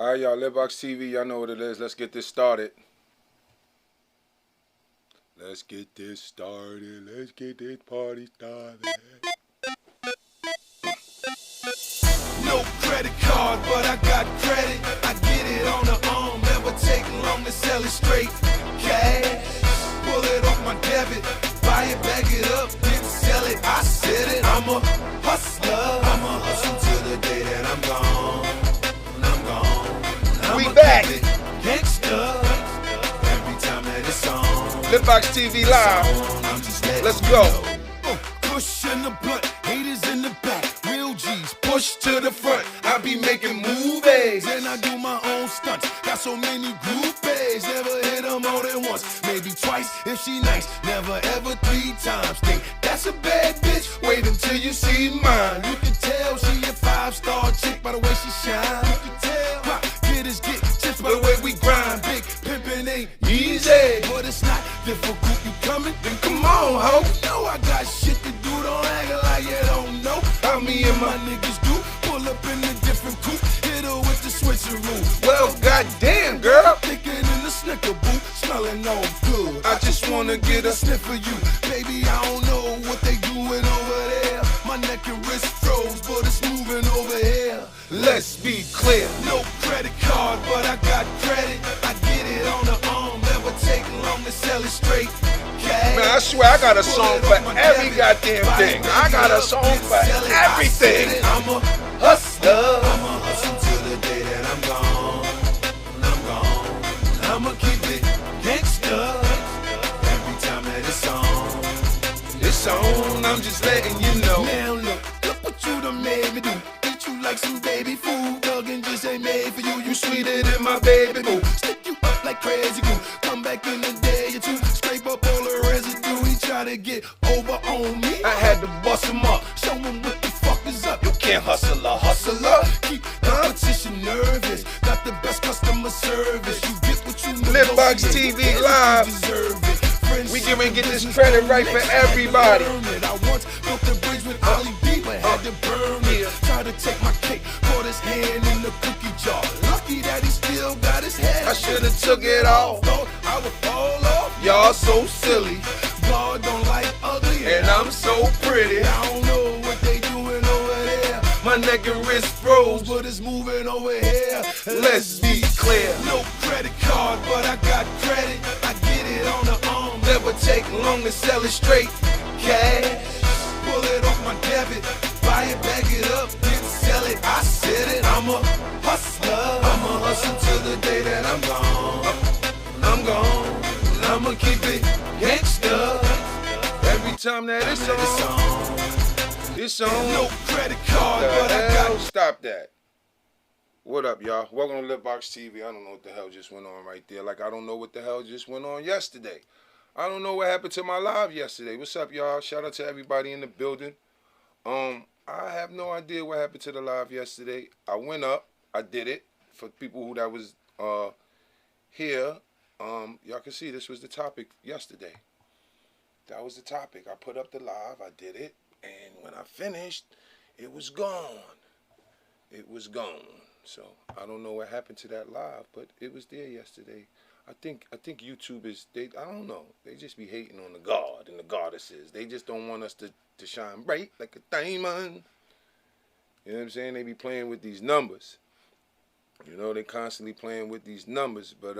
All right, y'all, LitBoxTV, y'all know what it is. Let's get this started. Let's get this started. Let's get this party started. No credit card, but I got credit. I get it on the arm, never take long to sell it straight. Cash, pull it off my debit, buy it, bag it up, then sell it. I said it, I'm a hustler. I'ma hustle till the day that I'm gone. I'm gone. We back. Gangsta, every time that it's on. LitBoxTV live. Let's go. Push in the blunt, haters in the back, real G's push to the front. I be making movies and I do my own stunts. Got so many groupies, never hit them more than once, maybe twice if she nice. Never ever 3 times. Think that's a bad bitch? Wait until you see mine. You can tell she a 5-star chick by the way she shine. You can tell pop getters get chips by the way we grind. Big pimpin' ain't easy, but it's not difficult. You coming? Then come on, ho. You know I got shit to do. Don't act like you don't know how me and my niggas do. Pull up in a different coupe, hit her with the switcheroo. Well, goddamn, girl. Thicker than the Snicker boo, smelling all good. I just wanna get a sniff of you, baby. I don't know what they doing over there. My neck and wrist froze, but it's moving over here. Let's be clear, no credit card, but I got credit. I get it on the arm, never take long to sell it straight. Cash, Man, I swear I got a song for every goddamn thing. I got a song for everything. I'm a hustler. I'ma hustle till the day that I'm gone. I'm gone. I'ma keep it gangsta every time that it's on. It's on. I'm just letting you know. Now look what you done made me do. Eat you like some baby food. Thuggin' just ain't made for you. You sweeter than my baby boo. Stick you up like crazy glue. Come back in a day or two. Scrape up all the residue. He try to get over on me. I had to bust him up. Show him what the fuck is up. You can't hustle a hustler. Keep competition nervous. Got the best customer service. You get what you LitBoxTV live. We can get this credit right for everybody. I once built the bridge with Ali B, but had to burn it. Tried to take my cake, put his hand in the cookie jar. Lucky that he still got his head. I should've took it off. Thought I would fall off. Y'all so silly. God don't like ugly, and I'm so pretty. I don't know what they doing over there. My neck and wrist froze, but it's moving over here. Let's be clear, no credit card, but I got credit. I get it on the arm, never take long to sell it straight. Cash, pull it off my debit, buy it, bag it up, then sell it. I said it, I'm a hustler. I'ma hustle till the day that I'm gone. I'm gone. I'ma keep it gangsta every time that it's on. It's on. No credit card, but I got. Stop that. What up, y'all? Welcome to LitBoxTV. I don't know what the hell just went on right there. Like, I don't know what the hell just went on yesterday. I don't know what happened to my live yesterday. What's up, y'all? Shout out to everybody in the building. I have no idea what happened to the live yesterday. I went up. I did it. For people who that was here, y'all can see this was the topic yesterday. That was the topic. I put up the live. I did it. And when I finished, it was gone. It was gone. So I don't know what happened to that live, but it was there yesterday. I think YouTube is, I don't know. They just be hating on the God and the goddesses. They just don't want us to shine bright like a diamond. You know what I'm saying? They be playing with these numbers. You know, they constantly playing with these numbers, but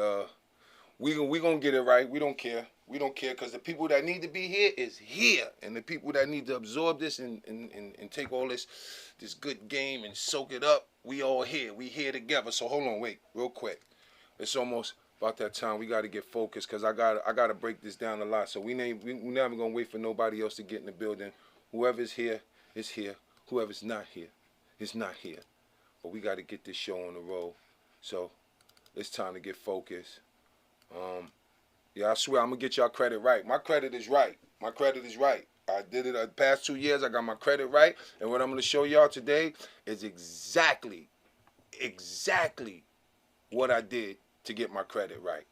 we gonna get it right. We don't care. We don't care because the people that need to be here is here, and the people that need to absorb this and take all this good game and soak it up, we all here. We here together. So hold on, wait, real quick. It's almost about that time. We got to get focused because I gotta break this down a lot. So we never gonna wait for nobody else to get in the building. Whoever's here is here. Whoever's not here is not here. But we got to get this show on the road. So it's time to get focused. Yeah, I swear I'm gonna get y'all credit right. My credit is right. My credit is right. I did it the past 2 years. I got my credit right, and what I'm gonna show y'all today is exactly what I did to get my credit right.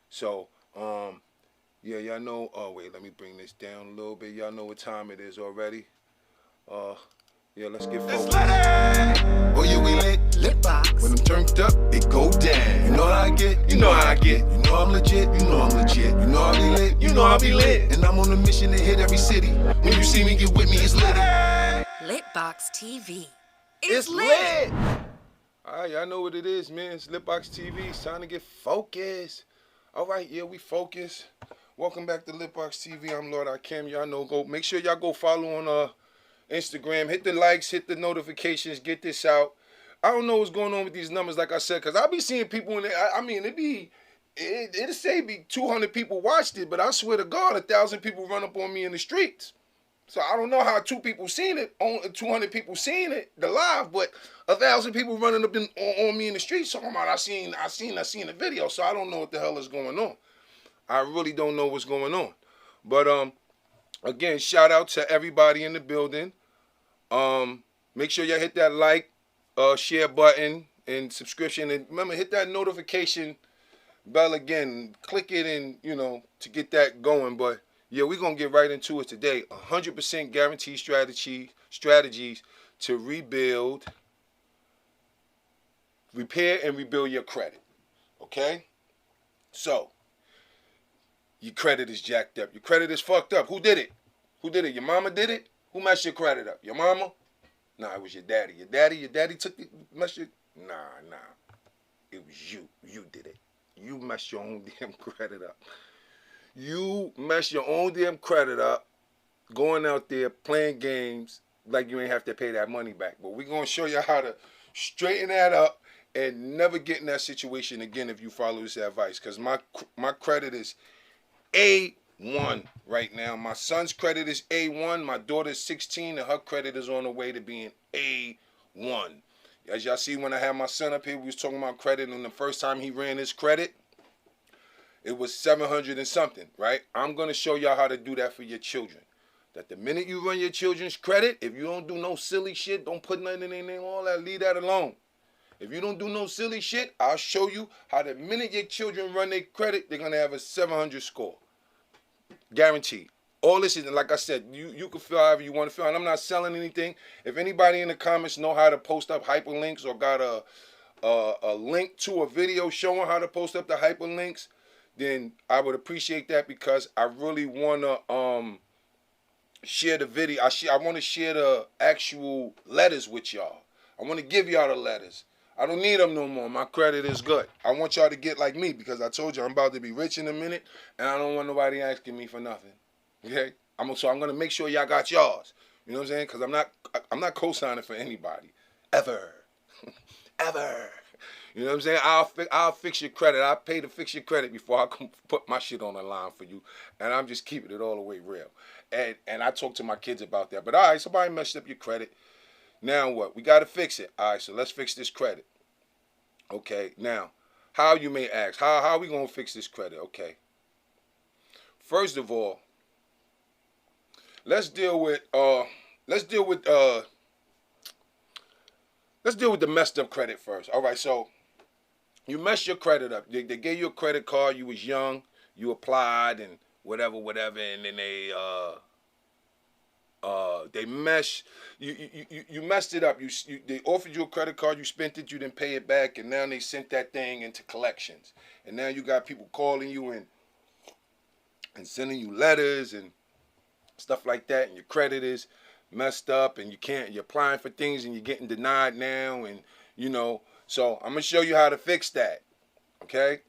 So, yeah, y'all know. Oh wait, let me bring this down a little bit. Y'all know what time it is already. Yeah, let's get focused. Oh, yeah, we lit. LitBox. When I'm turned up, it go down. You know how I get, you know how I get. You know I'm legit, you know I'm legit. You know I be lit, you know I be lit. And I'm on a mission to hit every city. When you see me, get with me, it's lit. LitBoxTV. It's lit. All right, y'all know what it is, man. It's LitBoxTV. It's time to get focused. All right, yeah, we focused. Welcome back to LitBoxTV. I'm Lordikim. Y'all know, go make sure y'all go follow on Instagram. Hit the likes, hit the notifications, get this out. I don't know what's going on with these numbers, like I said, because I be seeing people in there. I mean, it'll say 200 people watched it, but I swear to God, 1,000 people run up on me in the streets. So I don't know how 2 people seen it, 200 people seen it, the live, but 1,000 people running up on me in the streets talking about I seen the video. So I don't know what the hell is going on. I really don't know what's going on. But again, shout out to everybody in the building. Make sure y'all hit that like, share button and subscription, and remember, hit that notification bell again. Click it and to get that going. But yeah, we're gonna get right into it today. 100% guaranteed strategies to rebuild, repair, and rebuild your credit. Okay? So, your credit is jacked up. Your credit is fucked up. Who did it? Who did it? Your mama did it? Who messed your credit up? Your mama? Nah, it was your daddy. Your daddy took the messed your... Nah. It was you. You did it. You messed your own damn credit up. You mess your own damn credit up going out there playing games like you ain't have to pay that money back. But we're going to show you how to straighten that up and never get in that situation again if you follow this advice. Because my credit is A1 right now. My son's credit is A1. My daughter's 16 and her credit is on the way to being A1. As y'all see, when I had my son up here, we was talking about credit, and the first time he ran his credit, it was 700 and something, right? I'm going to show y'all how to do that for your children. That the minute you run your children's credit, if you don't do no silly shit, don't put nothing in their name, all that, leave that alone. If you don't do no silly shit, I'll show you how the minute your children run their credit, they're going to have a 700 score. Guaranteed. All this is, like I said, you can feel however you want to feel, and I'm not selling anything. If anybody in the comments know how to post up hyperlinks or got a link to a video showing how to post up the hyperlinks, then I would appreciate that, because I really want to share the video. I want to share the actual letters with y'all. I want to give y'all the letters. I don't need them no more. My credit is good. I want y'all to get like me, because I told you I'm about to be rich in a minute, and I don't want nobody asking me for nothing. Okay? So I'm going to make sure y'all got yours. You know what I'm saying? Because I'm not co-signing for anybody. Ever. Ever. You know what I'm saying? I'll fix your credit. I'll pay to fix your credit before I come put my shit on the line for you. And I'm just keeping it all the way real. And I talk to my kids about that. But all right, somebody messed up your credit. Now what? We got to fix it. All right, so let's fix this credit. Okay, now, how you may ask? How are we going to fix this credit? Okay. First of all, let's deal with the messed up credit first. All right, so you messed your credit up. They gave you a credit card. You was young. You applied and whatever, and then they messed you messed it up. They offered you a credit card. You spent it. You didn't pay it back, and now they sent that thing into collections. And now you got people calling you and sending you letters and stuff like that, and your credit is messed up, and you're applying for things and you're getting denied now, and so I'm gonna show you how to fix that. Okay?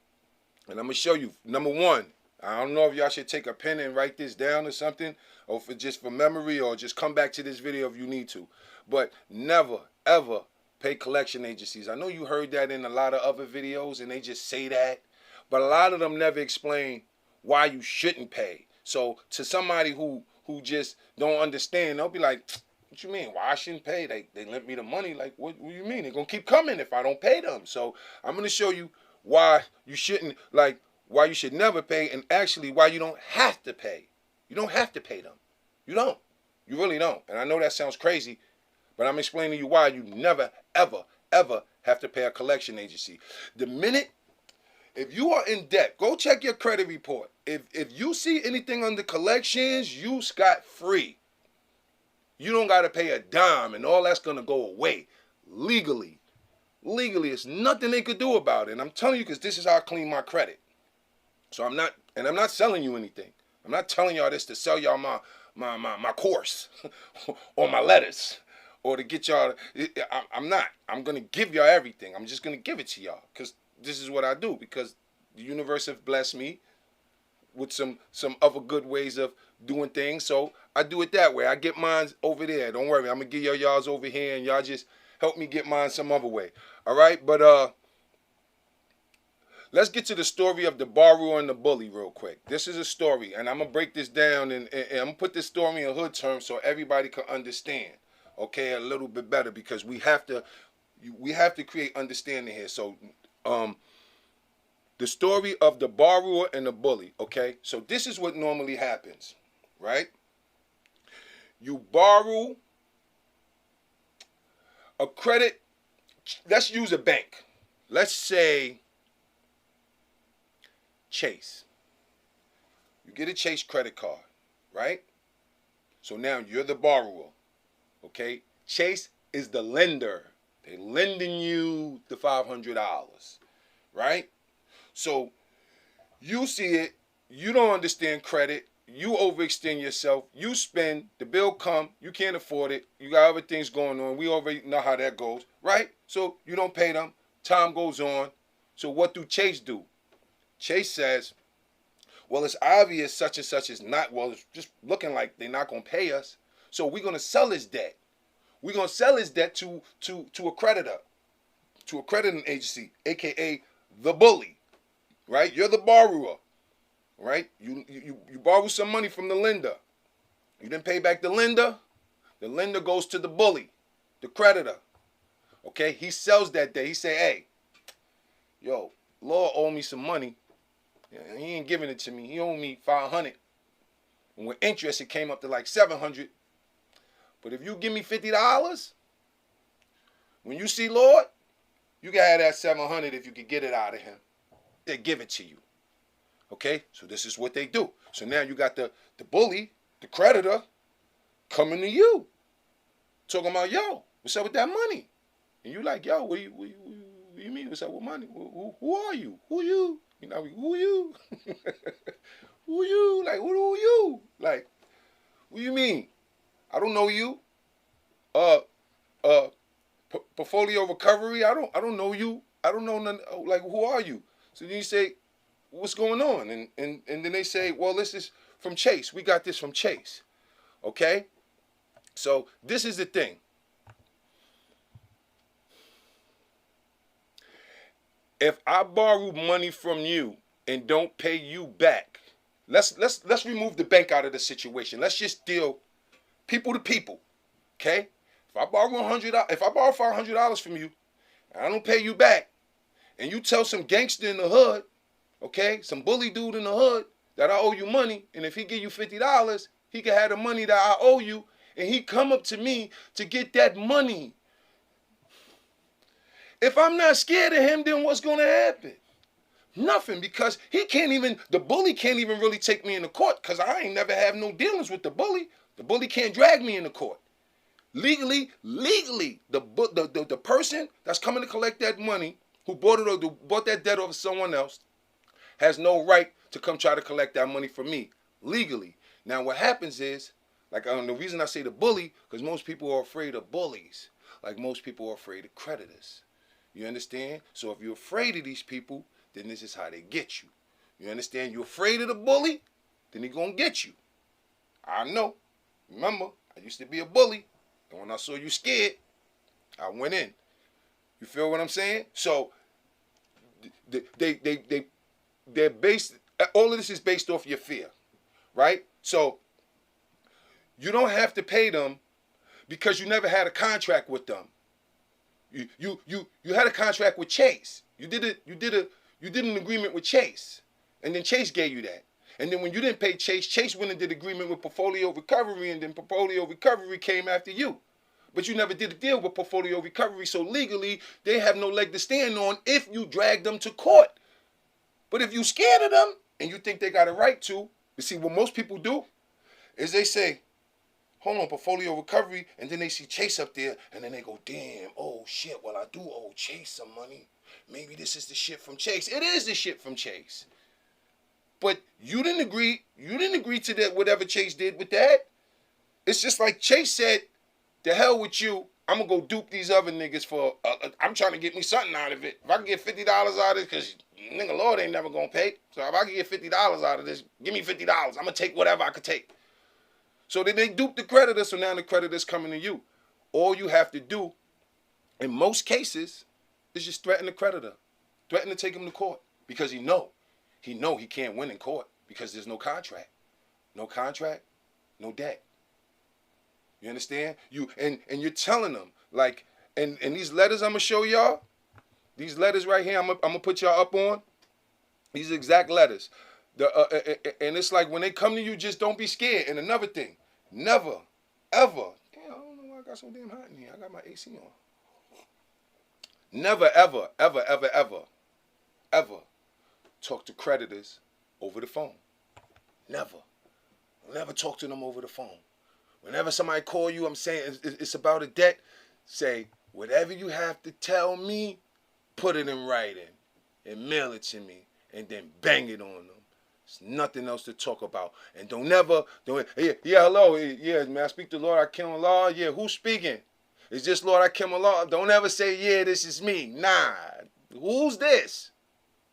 And I'm gonna show you, number one, I don't know if y'all should take a pen and write this down or something, or just for memory, or just come back to this video if you need to. But never, ever pay collection agencies. I know you heard that in a lot of other videos, and they just say that, but a lot of them never explain why you shouldn't pay. So to somebody who just don't understand, they'll be like, what you mean? Why I shouldn't pay? They lent me the money. Like, what do you mean? They're going to keep coming if I don't pay them. So I'm going to show you why you shouldn't, why you should never pay, and actually why you don't have to pay. You don't have to pay them. You don't. You really don't. And I know that sounds crazy, but I'm explaining to you why you never, ever, ever have to pay a collection agency. The minute, if you are in debt, go check your credit report. If you see anything under collections, you scot-free. You don't got to pay a dime, and all that's going to go away legally. Legally, it's nothing they could do about it. And I'm telling you, because this is how I clean my credit. So I'm not selling you anything. I'm not telling y'all this to sell y'all my course or my letters or to get y'all. I'm not. I'm going to give y'all everything. I'm just going to give it to y'all because this is what I do, because the universe have blessed me with some other good ways of doing things. So I do it that way. I get mine over there. Don't worry. I'm going to give y'all's over here and y'all just help me get mine some other way. All right? But let's get to the story of the borrower and the bully real quick. This is a story, and I'm going to break this down, and I'm going to put this story in hood terms so everybody can understand, okay, a little bit better, because we have to create understanding here. So the story of the borrower and the bully, okay? So this is what normally happens, right? You borrow a credit. Let's use a bank. Let's say Chase. You get a Chase credit card, right? So now you're the borrower, okay? Chase is the lender. They're lending you the $500, right? So you see it, you don't understand credit, you overextend yourself, you spend, the bill come, you can't afford it, you got other things going on, we already know how that goes, right? So you don't pay them, time goes on. So what do Chase do? Chase says, well, it's obvious such and such is not, well, it's just looking like they're not going to pay us, so we're going to sell his debt. We're going to sell his debt to a creditor, to a crediting agency, a.k.a. the bully. Right? You're the borrower, right? You borrow some money from the lender. You didn't pay back the lender goes to the bully, the creditor. Okay? He sells that day. He say, hey, yo, Lord owe me some money. He ain't giving it to me. He owed me $500. And with interest, it came up to like $700. But if you give me $50, when you see Lord, you can have that $700 if you could get it out of him. They give it to you. Okay? So this is what they do. So now you got the bully, the creditor, coming to you. Talking about, yo, what's up with that money? And you like, yo, what you mean? What's up with money? Who are you? Who you? You know, who you? Who you? Like, who are you? Like, what you mean? I don't know you. Portfolio recovery, I don't know you. I don't know none, like, who are you? So then you say, what's going on? And then they say, well, this is from Chase. We got this from Chase. Okay? So this is the thing. If I borrow money from you and don't pay you back, let's remove the bank out of the situation. Let's just deal people to people. Okay? If I borrow $500 from you and I don't pay you back, and you tell some gangster in the hood, okay, some bully dude in the hood that I owe you money, and if he give you $50, he can have the money that I owe you, and he come up to me to get that money. If I'm not scared of him, then what's going to happen? Nothing, because the bully can't even really take me into court, because I ain't never have no dealings with the bully. The bully can't drag me into court. Legally, the person that's coming to collect that money, who bought that debt off of someone else, has no right to come try to collect that money from me, legally. Now what happens is, like, the reason I say the bully, because most people are afraid of bullies. Like, most people are afraid of creditors. You understand? So if you're afraid of these people, then this is how they get you. You understand? You're afraid of the bully, then he's going to get you. I know. Remember, I used to be a bully, and when I saw you scared, I went in. You feel what I'm saying? So they're based, all of this is based off your fear, right? So you don't have to pay them because you never had a contract with them. You had a contract with Chase. You did an agreement with Chase, and then Chase gave you that. And then when you didn't pay Chase, Chase went and did agreement with Portfolio Recovery, and then Portfolio Recovery came after you. But you never did a deal with Portfolio Recovery, so legally, they have no leg to stand on if you drag them to court. But if you scared of them, and you think they got a right to, you see, what most people do is they say, hold on, portfolio recovery, and then they see Chase up there, and then they go, damn, oh shit, well I do owe Chase some money. Maybe this is the shit from Chase. It is the shit from Chase. But you didn't agree to that, whatever Chase did with that. It's just like Chase said, the hell with you, I'm going to go dupe these other niggas for, I'm trying to get me something out of it. If I can get $50 out of it, because nigga Lord ain't never going to pay. So if I can get $50 out of this, give me $50. I'm going to take whatever I could take. So then they dupe the creditor, so now the creditor's coming to you. All you have to do, in most cases, is just threaten the creditor. Threaten to take him to court. Because he can't win in court because there's no contract. No contract, no debt. You understand? And you're telling them, like, and these letters I'm gonna show y'all, these letters right here, I'm gonna put y'all up on. These exact letters. And it's like when they come to you, just don't be scared. And another thing, never, ever. Damn, I don't know why I got so damn hot in here. I got my AC on. Never, ever, ever, ever, ever, ever talk to creditors over the phone. Never. Never talk to them over the phone. Whenever somebody call you, I'm saying it's about a debt, say, whatever you have to tell me, put it in writing and mail it to me and then bang it on them. There's nothing else to talk about. And yeah, hello, yeah, may I speak to Lord Akim Allah? Yeah, who's speaking? Is this Lord Akim Allah? Don't ever say, yeah, this is me. Nah, who's this?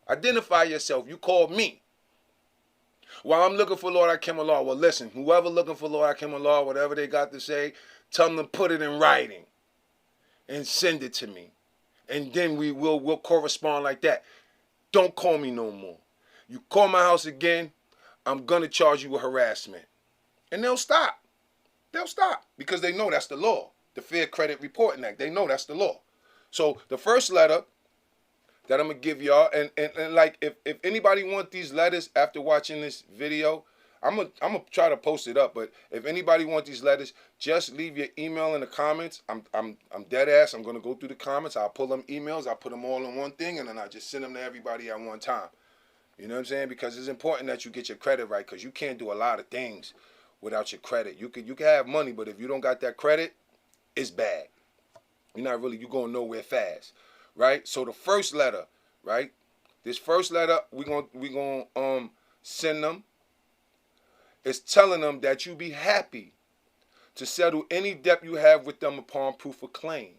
Identify yourself. You called me. While I'm looking for Lord Akim Allah, well, listen, whoever looking for Lord Akim Allah, whatever they got to say, tell them to put it in writing and send it to me. And then we'll correspond like that. Don't call me no more. You call my house again, I'm going to charge you with harassment. And they'll stop. They'll stop because they know that's the law. The Fair Credit Reporting Act. They know that's the law. So the first letter that I'm going to give y'all, and like if anybody want these letters after watching this video, I'm gonna try to post it up, but if anybody want these letters, just leave your email in the comments. I'm dead ass. I'm going to go through the comments. I'll pull them emails. I'll put them all in one thing, and then I just send them to everybody at one time. You know what I'm saying? Because it's important that you get your credit right, because you can't do a lot of things without your credit. You can have money, but if you don't got that credit, it's bad. You're going nowhere fast, right? So the first letter, right? This first letter we gonna send them. It's telling them that you be happy to settle any debt you have with them upon proof of claim.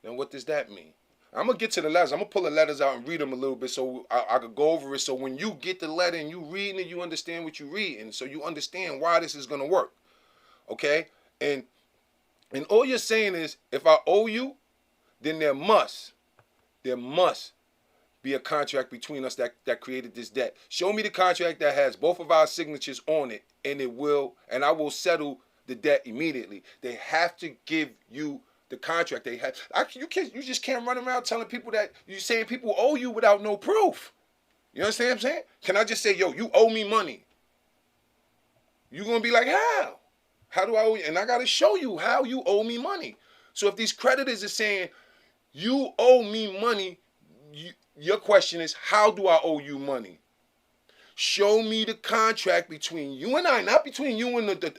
Now, what does that mean? I'm gonna get to the letters. I'm gonna pull the letters out and read them a little bit so I could go over it. So when you get the letter and you reading it, you understand what you reading, so you understand why this is gonna work. Okay? And all you're saying is, if I owe you, then there must be a contract between us that created this debt. Show me the contract that has both of our signatures on it, and I will settle the debt immediately. They have to give you the contract. You just can't run around telling people that you're saying people owe you without no proof. You understand what I'm saying? Can I just say, yo, you owe me money? You're gonna be like, how? How do I owe you? And I got to show you how you owe me money. So if these creditors are saying, you owe me money, your question is, how do I owe you money? Show me the contract between you and I, not between you and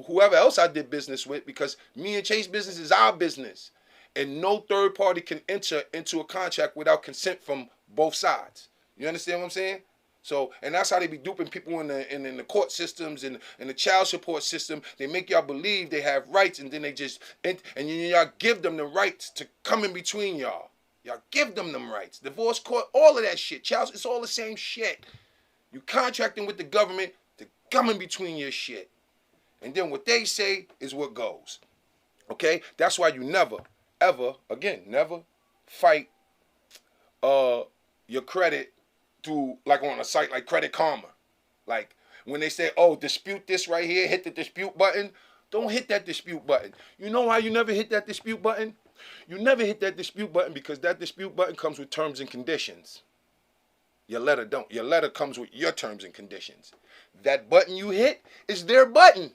whoever else I did business with, because me and Chase business is our business. And no third party can enter into a contract without consent from both sides. You understand what I'm saying? So, and that's how they be duping people in the court systems and the child support system. They make y'all believe they have rights, and then y'all give them the rights to come in between y'all. Y'all give them rights. Divorce court, all of that shit. Child, it's all the same shit. You contracting with the government to come in between your shit. And then what they say is what goes. Okay? That's why you never, ever, again, never fight your credit through, like on a site like Credit Karma. Like when they say, oh, dispute this right here, hit the dispute button. Don't hit that dispute button. You know why you never hit that dispute button? You never hit that dispute button because that dispute button comes with terms and conditions. Your letter don't. Your letter comes with your terms and conditions. That button you hit is their button.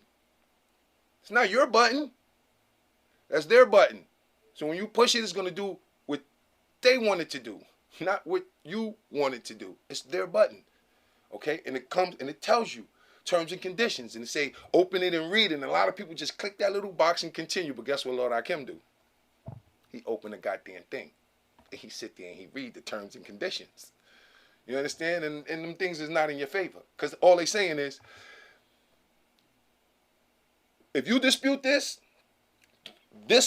It's not your button. That's their button. So when you push it, it's going to do what they want it to do, not what you want it to do. It's their button. Okay? And it tells you terms and conditions, and it say open it and read it. And a lot of people just click that little box and continue. But guess what Lordikim do? He open the goddamn thing, and he sit there and he read the terms and conditions. You understand? And them things is not in your favor, because all they saying is, if you dispute this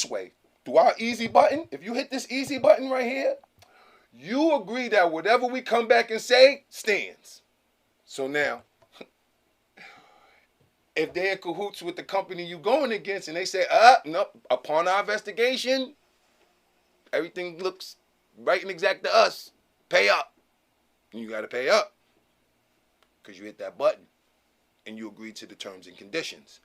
way through our easy button, if you hit this easy button right here, you agree that whatever we come back and say stands. So now, if they're in cahoots with the company you going against and they say, nope, upon our investigation, everything looks right and exact to us, pay up. And you got to pay up because you hit that button and you agree to the terms and conditions.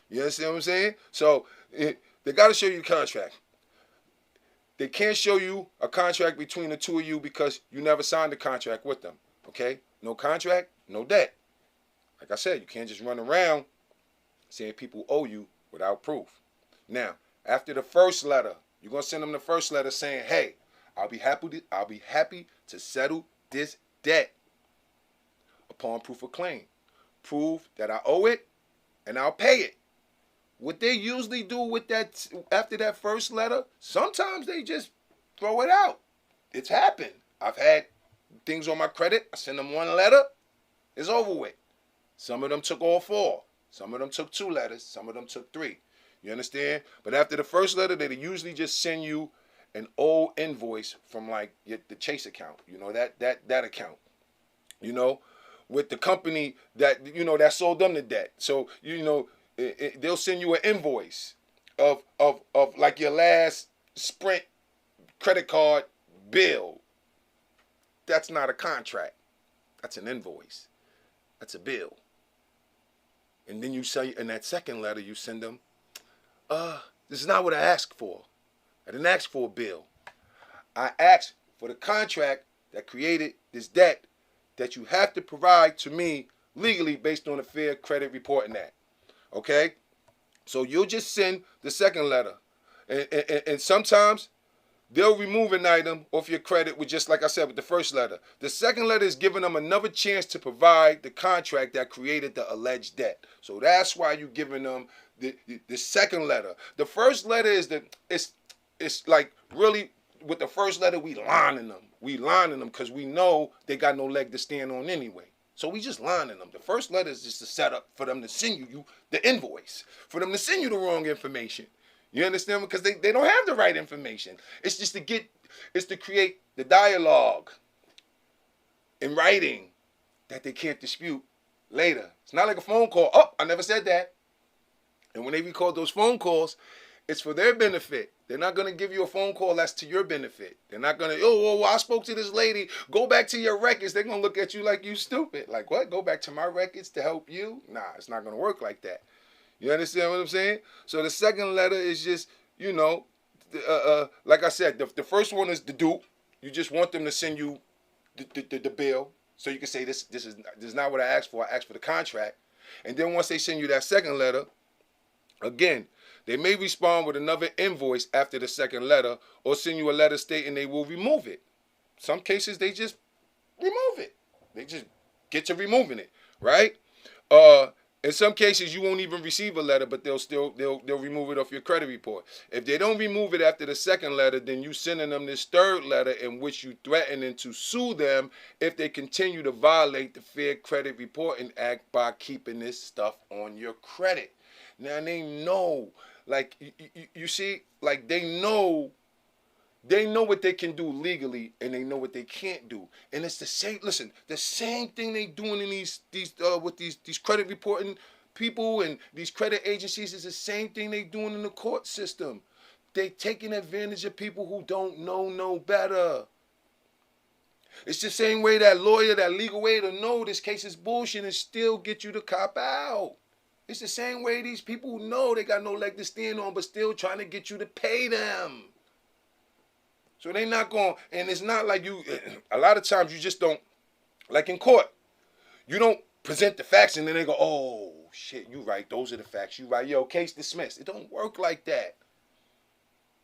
You understand what I'm saying? So they got to show you the contract. They can't show you a contract between the two of you because you never signed a contract with them. Okay? No contract, no debt. Like I said, you can't just run around saying people owe you without proof. Now, after the first letter, you're gonna send them the first letter saying, "Hey, I'll be happy to settle this debt upon proof of claim. Prove that I owe it, and I'll pay it." What they usually do with that after that first letter, sometimes they just throw it out. It's happened. I've had things on my credit. I send them one letter, it's over with. Some of them took all four. Some of them took 2 letters. Some of them took 3. You understand? But after the first letter, they usually just send you an old invoice from like the Chase account. You know, that account. You know, with the company that that sold them the debt. So they'll send you an invoice of like your last Sprint credit card bill. That's not a contract. That's an invoice. That's a bill. And then you say in that second letter, you send them, this is not what I asked for. I didn't ask for a bill. I asked for the contract that created this debt that you have to provide to me legally based on the Fair Credit Reporting Act. Okay? So you'll just send the second letter. And sometimes they'll remove an item off your credit with just like I said with the first letter. The second letter is giving them another chance to provide the contract that created the alleged debt. So that's why you're giving them the second letter. The first letter is it's like really with the first letter we lining them. We lining them because we know they got no leg to stand on anyway. So we just lining them. The first letter is just a setup for them to send you the invoice, for them to send you the wrong information. You understand? Because they don't have the right information. It's just to create the dialogue in writing that they can't dispute later. It's not like a phone call. Oh, I never said that. And when they record those phone calls, it's for their benefit. They're not going to give you a phone call that's to your benefit. They're not going to, I spoke to this lady. Go back to your records. They're going to look at you like you stupid. Like, what? Go back to my records to help you? Nah, it's not going to work like that. You understand what I'm saying? So the second letter is just, like I said, the first one is the dupe. You just want them to send you the bill. So you can say this is not what I asked for. I asked for the contract. And then once they send you that second letter, again, they may respond with another invoice after the second letter or send you a letter stating they will remove it. Some cases, they just remove it. They just get to removing it, right? In some cases, you won't even receive a letter, but they'll remove it off your credit report. If they don't remove it after the second letter, then you sending them this third letter in which you threatening to sue them if they continue to violate the Fair Credit Reporting Act by keeping this stuff on your credit. Now they know, like you see, like they know what they can do legally and they know what they can't do. And it's the same. Listen, the same thing they doing in these credit reporting people and these credit agencies is the same thing they doing in the court system. They taking advantage of people who don't know no better. It's the same way that lawyer, that legal way to know this case is bullshit and still get you to cop out. It's the same way these people know they got no leg to stand on but still trying to get you to pay them. So they not going, and it's not like a lot of times you just don't, like in court, you don't present the facts and then they go, oh, shit, you right, those are the facts, you right, yo, case dismissed. It don't work like that.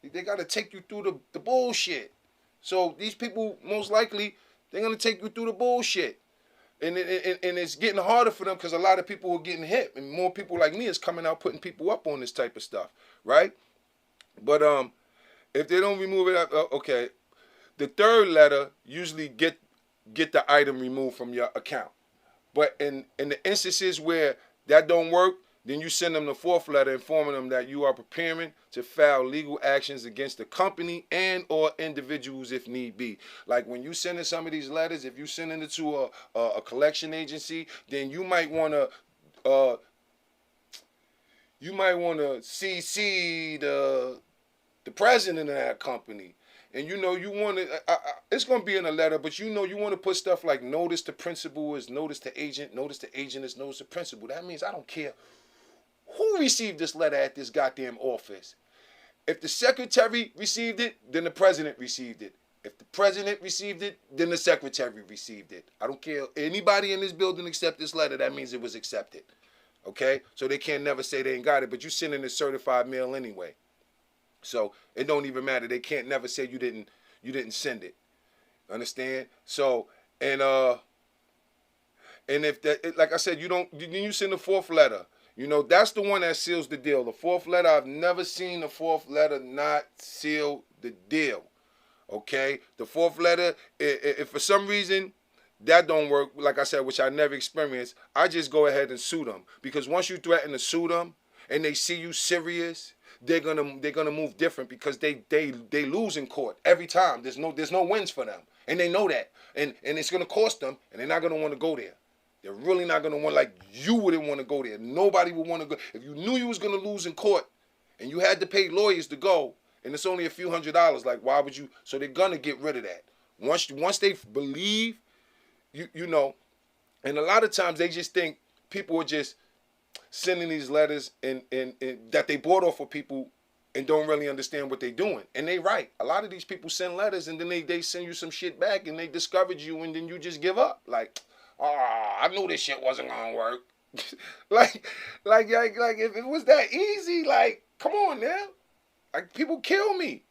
They got to take you through the bullshit. So these people, most likely, they're going to take you through the bullshit. And it's getting harder for them because a lot of people are getting hit, and more people like me is coming out putting people up on this type of stuff, right? But if they don't remove it, okay. The third letter usually get the item removed from your account. But in the instances where that don't work, then you send them the fourth letter informing them that you are preparing to file legal actions against the company and or individuals if need be. Like when you sending some of these letters, if you sending it to a collection agency, then you might want to CC the president of that company. And you want to, it's going to be in a letter, but you want to put stuff like notice to principal is notice to agent is notice to principal. That means I don't care who received this letter at this goddamn office. If the secretary received it, then the president received it. If the president received it, then the secretary received it. I don't care. Anybody in this building accept this letter, that means it was accepted. Okay? So they can't never say they ain't got it, but you sending a certified mail anyway. So it don't even matter. They can't never say you didn't send it. Understand? So and if that, like I said, you send the fourth letter. That's the one that seals the deal. The fourth letter, I've never seen the fourth letter not seal the deal. Okay? The fourth letter, if for some reason that don't work, like I said, which I never experienced, I just go ahead and sue them. Because once you threaten to sue them and they see you serious, they're gonna move different because they lose in court every time. There's no wins for them, and they know that, and it's gonna cost them, and they're not gonna want to go there. They're really not gonna want, like you wouldn't want to go there. Nobody would want to go if you knew you was gonna lose in court, and you had to pay lawyers to go, and it's only a few $100s. Like why would you? So they're gonna get rid of that once they believe you know, and a lot of times they just think people are just sending these letters and that they bought off of people and don't really understand what they're doing. And they right. A lot of these people send letters and then they send you some shit back and they discourage you and then you just give up. Like, I knew this shit wasn't gonna work. like if it was that easy, like, come on now. Like people kill me.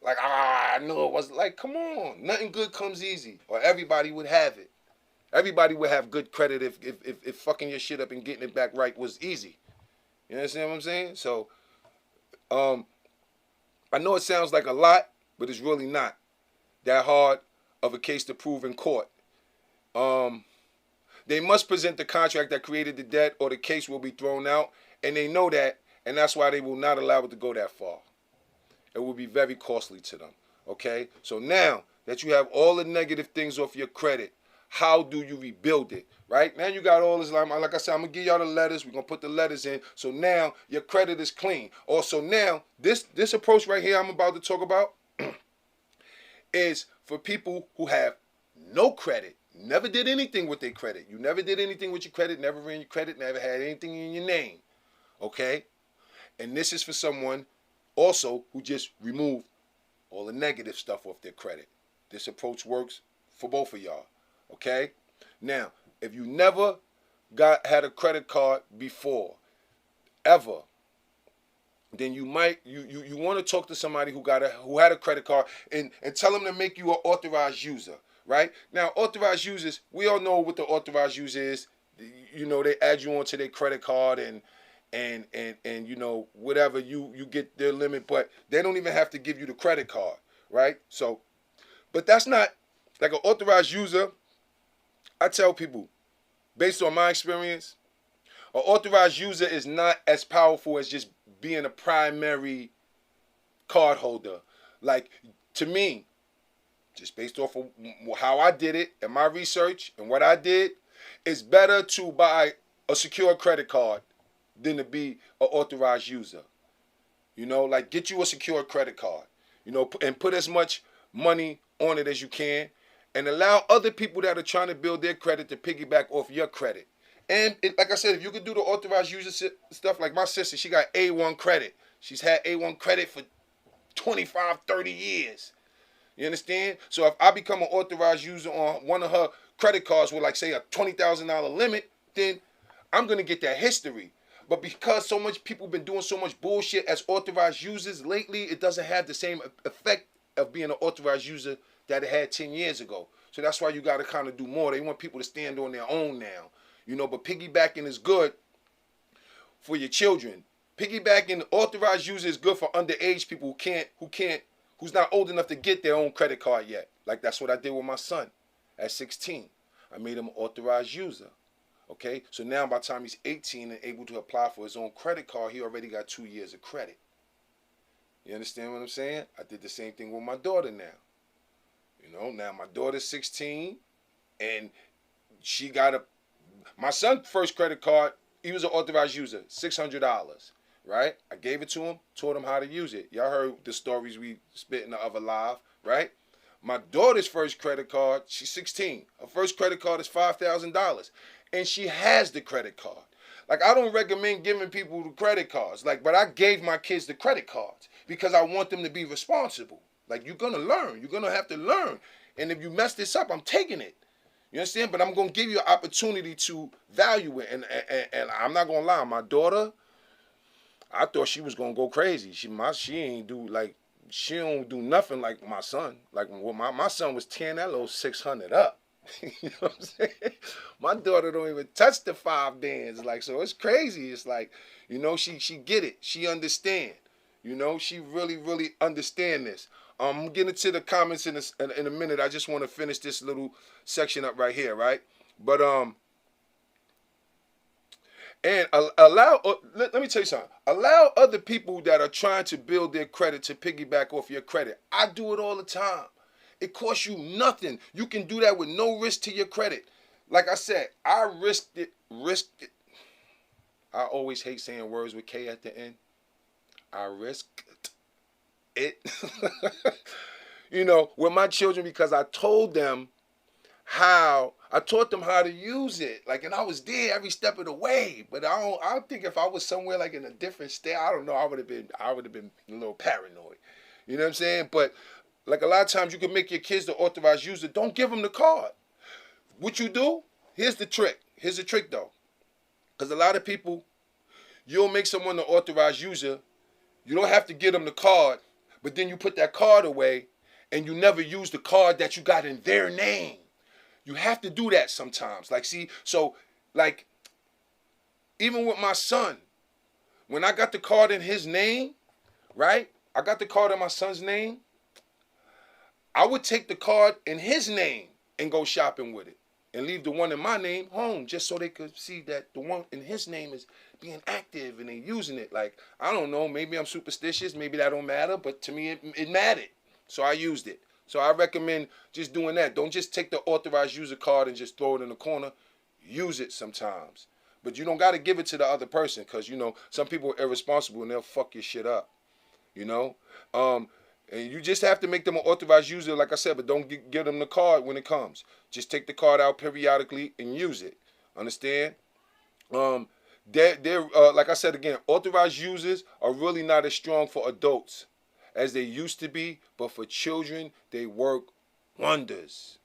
Like, I knew it was like, come on. Nothing good comes easy. Or everybody would have it. Everybody would have good credit if fucking your shit up and getting it back right was easy. You understand what I'm saying? So, I know it sounds like a lot, but it's really not that hard of a case to prove in court. They must present the contract that created the debt or the case will be thrown out, and they know that, and that's why they will not allow it to go that far. It will be very costly to them, okay? So now that you have all the negative things off your credit, how do you rebuild it, right? Now you got all this, like I said, I'm going to give y'all the letters. We're going to put the letters in. So now your credit is clean. Also now, this approach right here I'm about to talk about is for people who have no credit, never did anything with their credit. You never did anything with your credit, never ran your credit, never had anything in your name, okay? And this is for someone also who just removed all the negative stuff off their credit. This approach works for both of y'all. Okay? Now, if you never had a credit card before, ever, then you might you want to talk to somebody who had a credit card and tell them to make you an authorized user, right? Now, authorized users, we all know what the authorized user is. They add you onto their credit card and whatever, you get their limit, but they don't even have to give you the credit card, right? So, but that's not like an authorized user. I tell people, based on my experience, an authorized user is not as powerful as just being a primary card holder. Like, to me, just based off of how I did it and my research and what I did, it's better to buy a secure credit card than to be an authorized user. Like get you a secure credit card, and put as much money on it as you can. And allow other people that are trying to build their credit to piggyback off your credit. And like I said, if you could do the authorized user stuff, like my sister, she got A1 credit. She's had A1 credit for 25, 30 years. You understand? So if I become an authorized user on one of her credit cards with, like, say, a $20,000 limit, then I'm going to get that history. But because so much people been doing so much bullshit as authorized users lately, it doesn't have the same effect of being an authorized user that it had 10 years ago. So that's why you got to kind of do more. They want people to stand on their own now. You know, but piggybacking is good for your children. Piggybacking, authorized user is good for underage people who's not old enough to get their own credit card yet. Like that's what I did with my son at 16. I made him an authorized user. Okay, so now by the time he's 18 and able to apply for his own credit card, he already got 2 years of credit. You understand what I'm saying? I did the same thing with my daughter now. You know, now my daughter's 16 and she got my son's first credit card, he was an authorized user, $600, right? I gave it to him, taught him how to use it. Y'all heard the stories we spit in the other live, right? My daughter's first credit card, she's 16. Her first credit card is $5,000. And she has the credit card. Like, I don't recommend giving people the credit cards. Like, but I gave my kids the credit cards because I want them to be responsible. Like, you're going to learn. You're going to have to learn. And if you mess this up, I'm taking it. You understand? But I'm going to give you an opportunity to value it. And I'm not going to lie. My daughter, I thought she was going to go crazy. She don't do nothing like my son. Like, when my son was 10, that little 600 up. You know what I'm saying? My daughter don't even touch the 5 bands. Like, so it's crazy. It's like, you know, she get it. She understand. You know, she really, really understand this. I'm getting to the comments in a minute. I just want to finish this little section up right here, right? But and allow. Let me tell you something. Allow other people that are trying to build their credit to piggyback off your credit. I do it all the time. It costs you nothing. You can do that with no risk to your credit. Like I said, I risked it. I always hate saying words with K at the end. I risked it. You know, with my children, because I taught them how to use it. Like, and I was there every step of the way. But I think if I was somewhere like in a different state, I don't know, I would have been a little paranoid. You know what I'm saying? But like a lot of times you can make your kids the authorized user. Don't give them the card. What you do, here's the trick. Here's the trick though. Because a lot of people, you'll make someone the authorized user. You don't have to give them the card, but then you put that card away and you never use the card that you got in their name. You have to do that sometimes. Like, see, so like, even with my son, when I got the card in his name, right? I got the card in my son's name. I would take the card in his name and go shopping with it and leave the one in my name home just so they could see that the one in his name is being active and they using it. Like, I don't know, maybe I'm superstitious, maybe that don't matter, but to me it mattered. So I used it. So I recommend just doing that. Don't just take the authorized user card and just throw it in the corner. Use it sometimes. But you don't got to give it to the other person because, you know, some people are irresponsible and they'll fuck your shit up. You know? And you just have to make them an authorized user, like I said, but don't give them the card when it comes. Just take the card out periodically and use it. Understand? Like I said again, authorized users are really not as strong for adults as they used to be, but for children, they work wonders.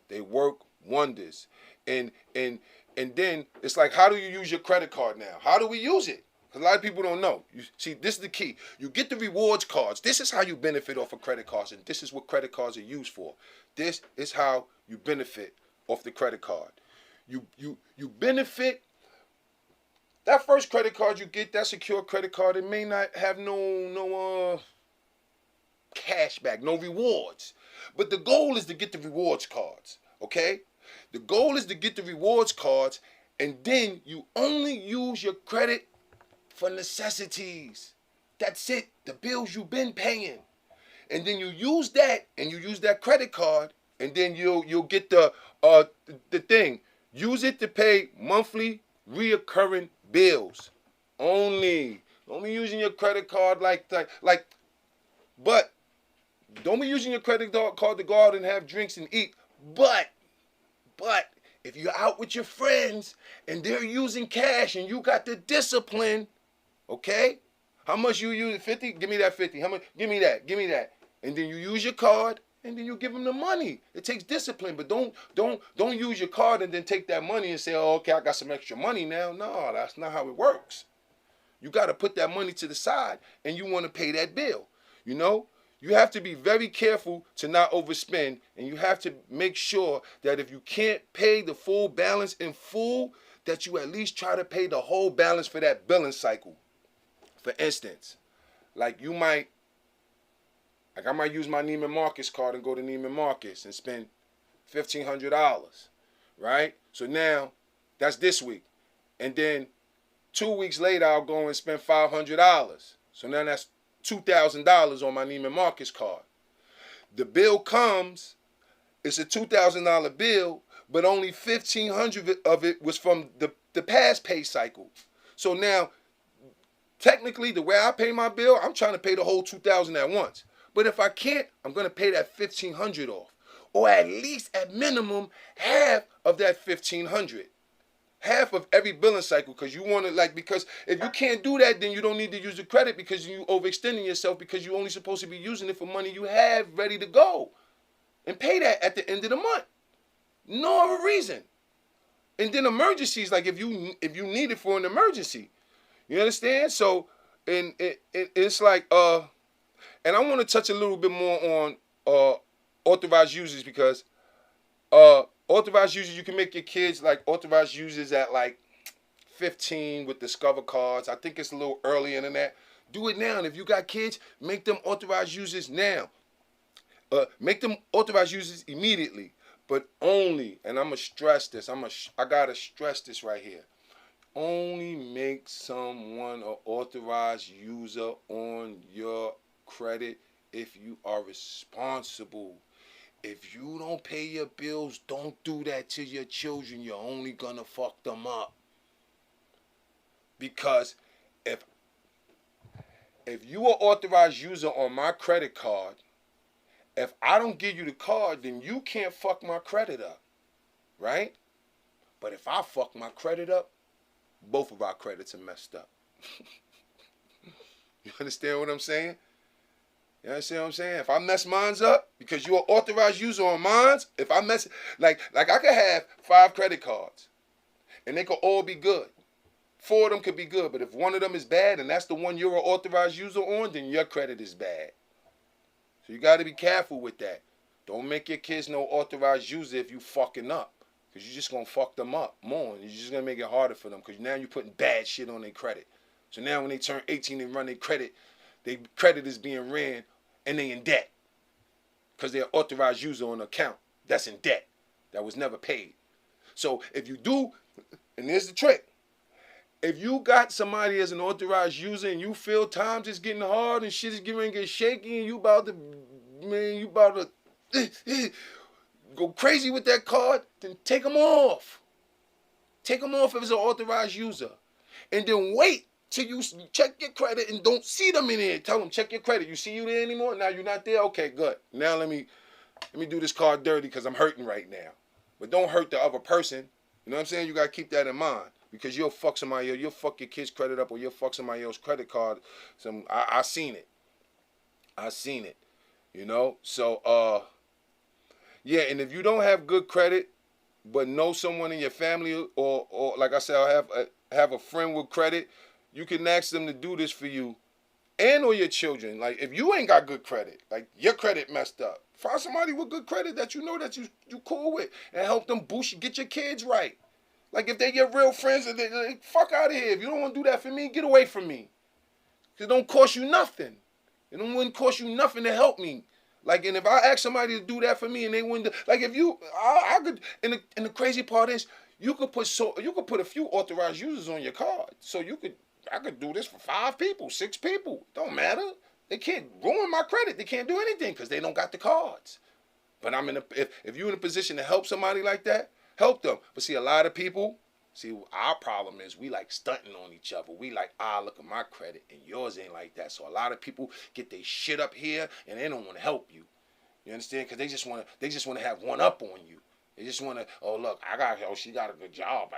They work wonders. And then it's like, how do you use your credit card now? How do we use it? A lot of people don't know. You see, this is the key. You get the rewards cards. This is how you benefit off of credit cards, and this is what credit cards are used for. This is how you benefit off the credit card. You benefit. That first credit card you get, that secure credit card, it may not have no cash back, no rewards. But the goal is to get the rewards cards, okay? The goal is to get the rewards cards, and then you only use your credit for necessities. That's it. The bills you've been paying. And then you use that, and you use that credit card, and then you'll get the thing. Use it to pay monthly reoccurring bills. Only. Don't be using your credit card but don't be using your credit card to go out and have drinks and eat. But if you're out with your friends and they're using cash and you got the discipline, okay? How much you use? 50? Give me that 50. How much? Give me that. Give me that. And then you use your card and then you give them the money. It takes discipline, but don't use your card and then take that money and say, "Oh, okay, I got some extra money now." No, that's not how it works. You got to put that money to the side and you want to pay that bill. You know? You have to be very careful to not overspend, and you have to make sure that if you can't pay the full balance in full, that you at least try to pay the whole balance for that billing cycle. For instance, like I might use my Neiman Marcus card and go to Neiman Marcus and spend $1,500, right? So now, that's this week. And then 2 weeks later, I'll go and spend $500. So now that's $2,000 on my Neiman Marcus card. The bill comes, it's a $2,000 bill, but only $1,500 of it was from the past pay cycle. So now, technically, the way I pay my bill, I'm trying to pay the whole $2,000 at once. But if I can't, I'm going to pay that $1,500 off. Or at least, at minimum, half of that $1,500. Half of every billing cycle, because you want to, because if you can't do that, then you don't need to use the credit because you're overextending yourself, because you're only supposed to be using it for money you have ready to go. And pay that at the end of the month. No other reason. And then emergencies, like if you need it for an emergency. You understand? So, and it's like, and I want to touch a little bit more on authorized users, because authorized users, you can make your kids like authorized users at like 15 with Discover cards. I think it's a little earlier than that. Do it now. And if you got kids, make them authorized users now. Make them authorized users immediately. But only, and I'm going to stress this. I got to stress this right here. Only make someone an authorized user on your credit if you are responsible. If you don't pay your bills, don't do that to your children. You're only going to fuck them up. Because if you are authorized user on my credit card, if I don't give you the card, then you can't fuck my credit up, right? But if I fuck my credit up, both of our credits are messed up. You understand what I'm saying? You understand what I'm saying? If I mess mines up because you're an authorized user on mines, if I mess, like I could have 5 credit cards and they could all be good. 4 of them could be good, but if one of them is bad and that's the one you're an authorized user on, then your credit is bad. So you got to be careful with that. Don't make your kids no authorized user if you fucking up, because you're just going to fuck them up more, and you're just going to make it harder for them, because now you're putting bad shit on their credit. So now when they turn 18 and run their credit is being ran and they in debt because they're authorized user on an account that's in debt that was never paid. So if you do, and here's the trick, if you got somebody as an authorized user and you feel times is getting hard and shit is getting to get shaky and you about to go crazy with that card, then take them off. Take them off if it's an authorized user. And then wait till you check your credit and don't see them in there. Tell them, check your credit. You see you there anymore? Now you're not there? Okay, good. Now let me do this card dirty because I'm hurting right now. But don't hurt the other person. You know what I'm saying? You got to keep that in mind. Because you'll fuck somebody else, you'll fuck your kid's credit up, or you'll fuck somebody else's credit card. I seen it. I seen it. You know? So, yeah, and if you don't have good credit, but know someone in your family, or like I said, I have a friend with credit, you can ask them to do this for you and or your children. Like, if you ain't got good credit, like your credit messed up, find somebody with good credit that you know that you cool with and help them boost, get your kids right. Like, if they get real friends, and they like, fuck out of here. If you don't want to do that for me, get away from me. It don't cost you nothing. It wouldn't cost you nothing to help me. Like, and if I ask somebody to do that for me and they wouldn't, like, if you, I could, and the crazy part is, you could put a few authorized users on your card. So I could do this for 5 people, 6 people. Don't matter. They can't ruin my credit. They can't do anything because they don't got the cards. But if you're in a position to help somebody like that, help them. But see, a lot of people, our problem is we like stunting on each other. We like, look at my credit and yours ain't like that. So a lot of people get their shit up here and they don't want to help you. You understand? Because they just want to have one up on you. They just want to, look, she got a good job.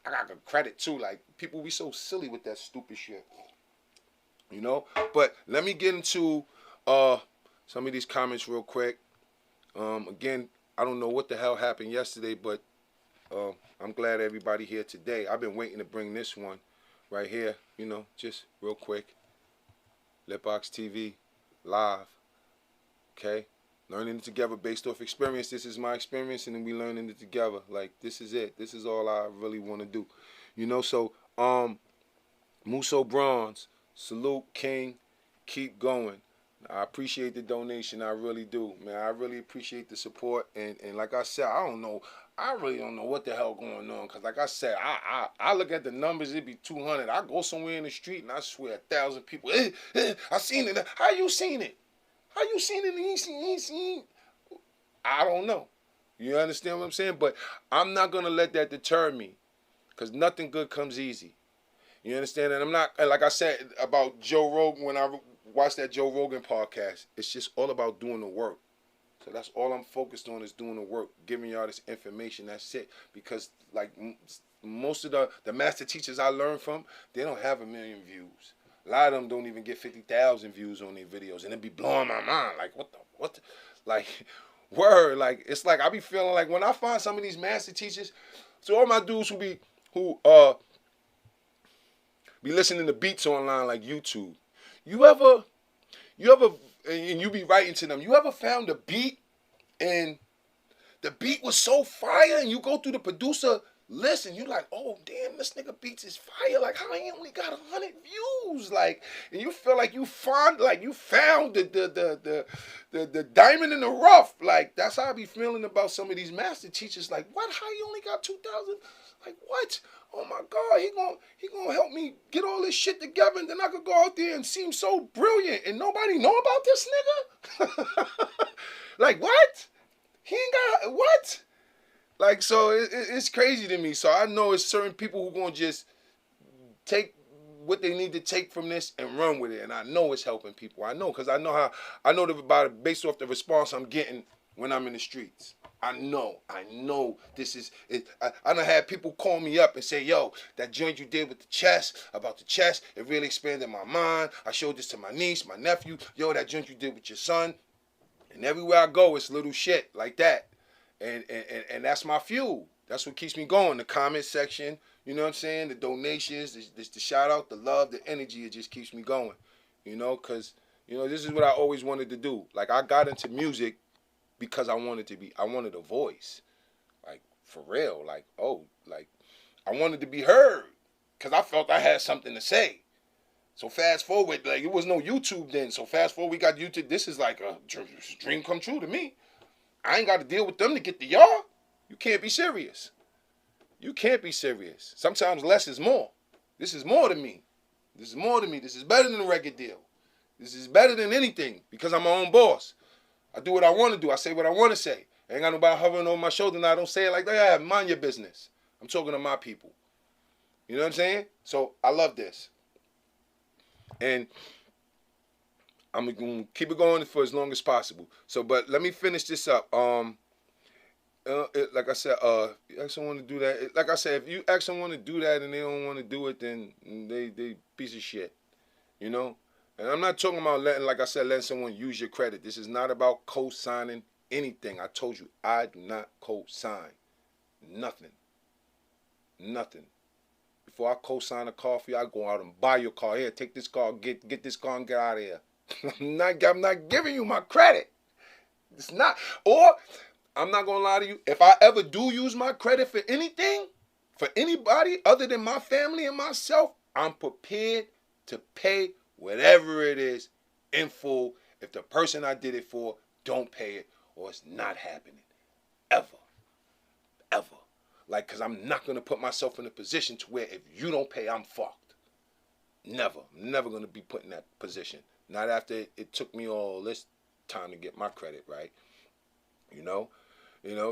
I got good credit too. Like, people be so silly with that stupid shit. You know? But let me get into some of these comments real quick. Again, I don't know what the hell happened yesterday, but I'm glad everybody here today. I've been waiting to bring this one right here, you know, just real quick. LitBoxTV live. Okay? Learning it together based off experience. This is my experience, and then we learning it together. Like, this is it. This is all I really want to do. You know, so, Muso Bronze, salute, King, keep going. I appreciate the donation. I really do, man. I really appreciate the support. And like I said, I don't know. I really don't know what the hell going on. Because like I said, I look at the numbers. It be 200. I go somewhere in the street and I swear 1,000 people. I seen it. How you seen it? How you seen it and you ain't seen? I don't know. You understand what I'm saying? But I'm not going to let that deter me. Because nothing good comes easy. You understand? And I'm not, like I said about Joe Rogan, when I watched that Joe Rogan podcast, it's just all about doing the work. So that's all I'm focused on, is doing the work, giving y'all this information. That's it. Because like most of the master teachers I learned from, they don't have 1 million views. A lot of them don't even get 50,000 views on their videos. And it be blowing my mind. Like, what the like, word. Like, it's like I be feeling like when I find some of these master teachers, so all my dudes who be listening to beats online like YouTube. You ever, and you be writing to them, you ever found a beat and the beat was so fire and you go through the producer list and you like, oh damn, this nigga beats is fire. Like, how he only got 100 views? Like, and you feel like you found the diamond in the rough. Like, that's how I be feeling about some of these master teachers. Like, what? How he only got 2,000? Like, what? Oh my God, he gonna help me get all this shit together, and then I could go out there and seem so brilliant, and nobody know about this nigga? Like, what? He ain't got, what? Like, so it's crazy to me. So I know it's certain people who gonna just take what they need to take from this and run with it, and I know it's helping people. I know, because I know about it based off the response I'm getting when I'm in the streets. I know this is it. I done had people call me up and say, yo, that joint you did with the chest, about the chest, it really expanded my mind. I showed this to my niece, my nephew. Yo, that joint you did with your son. And everywhere I go, it's little shit like that. And that's my fuel. That's what keeps me going. The comment section, you know what I'm saying? The donations, the shout out, the love, the energy, it just keeps me going. You know, because, you know, this is what I always wanted to do. Like, I got into music because I wanted a voice, like, for real, like, I wanted to be heard, because I felt I had something to say. So fast forward, like, it was no YouTube then, so fast forward, we got YouTube. This is like a dream come true to me. I ain't got to deal with them to get to y'all. You can't be serious. You can't be serious. Sometimes less is more. This is more to me. This is more to me. This is better than a record deal. This is better than anything, because I'm my own boss. I do what I want to do. I say what I want to say. I ain't got nobody hovering over my shoulder, and I don't say it like that. Mind your business. I'm talking to my people. You know what I'm saying? So I love this. And I'm going to keep it going for as long as possible. So, but let me finish this up. Like I said, you ask someone to do that. Like I said, if you ask someone to do that and they don't want to do it, then they piece of shit. You know? And I'm not talking about letting someone use your credit. This is not about co-signing anything. I told you, I do not co-sign nothing. Nothing. Before I co-sign a car for you, I go out and buy your car. Here, take this car, get this car and get out of here. I'm not giving you my credit. It's not. Or, I'm not going to lie to you, if I ever do use my credit for anything, for anybody other than my family and myself, I'm prepared to pay whatever it is in full if the person I did it for don't pay it, or it's not happening. Ever. Ever. Like, because I'm not going to put myself in a position to where if you don't pay, I'm fucked. Never. I'm never going to be put in that position. Not after it took me all this time to get my credit right. You know?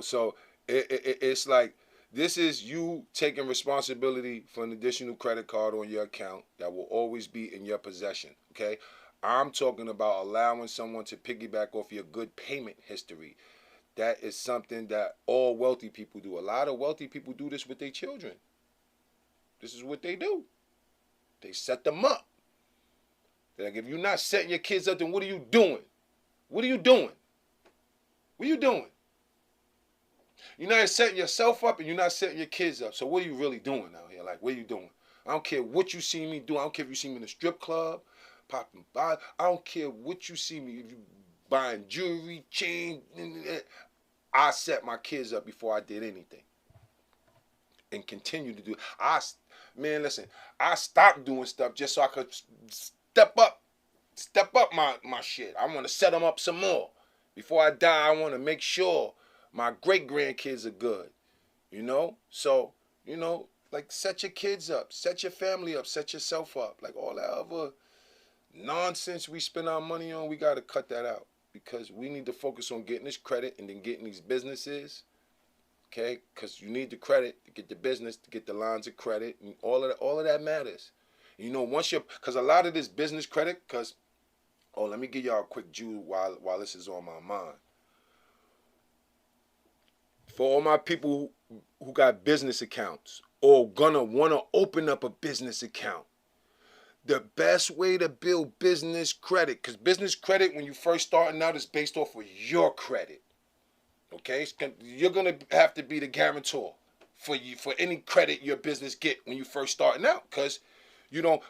So it's like, this is you taking responsibility for an additional credit card on your account that will always be in your possession, okay? I'm talking about allowing someone to piggyback off your good payment history. That is something that all wealthy people do. A lot of wealthy people do this with their children. This is what they do. They set them up. They're like, if you're not setting your kids up, then what are you doing? What are you doing? What are you doing? You're not setting yourself up and you're not setting your kids up. So what are you really doing out here? Like, what are you doing? I don't care what you see me do. I don't care if you see me in a strip club, popping by. I don't care what you see me. If you buying jewelry, chain. I set my kids up before I did anything, and continue to do. Man, listen, I stopped doing stuff just so I could step up my shit. I want to set them up some more. Before I die, I want to make sure my great grandkids are good. You know, so like set your kids up, set your family up, set yourself up. Like all that other nonsense we spend our money on, we got to cut that out, because we need to focus on getting this credit and then getting these businesses, okay? Because you need the credit to get the business, to get the lines of credit, and all of that matters. You know, because a lot of this business credit, let me give y'all a quick jewel while this is on my mind. For all my people who got business accounts or gonna want to open up a business account, the best way to build business credit, because business credit when you first starting out is based off of your credit. Okay, you're gonna have to be the guarantor for any credit your business get when you first starting out, because you don't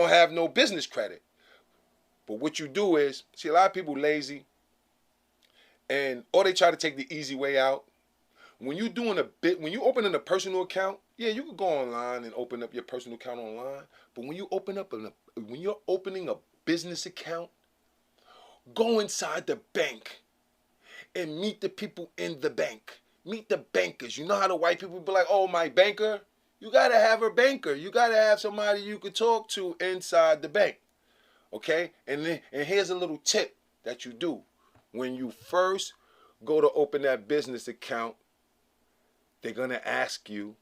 have no business credit. But what you do is, see, a lot of people lazy, or they try to take the easy way out. When you opening a personal account, yeah, you can go online and open up your personal account online. But when you're opening a business account, go inside the bank and meet the people in the bank. Meet the bankers. You know how the white people be like, oh, my banker? You got to have a banker. You got to have somebody you could talk to inside the bank. Okay? And here's a little tip that you do. When you first go to open that business account, they're going to ask you,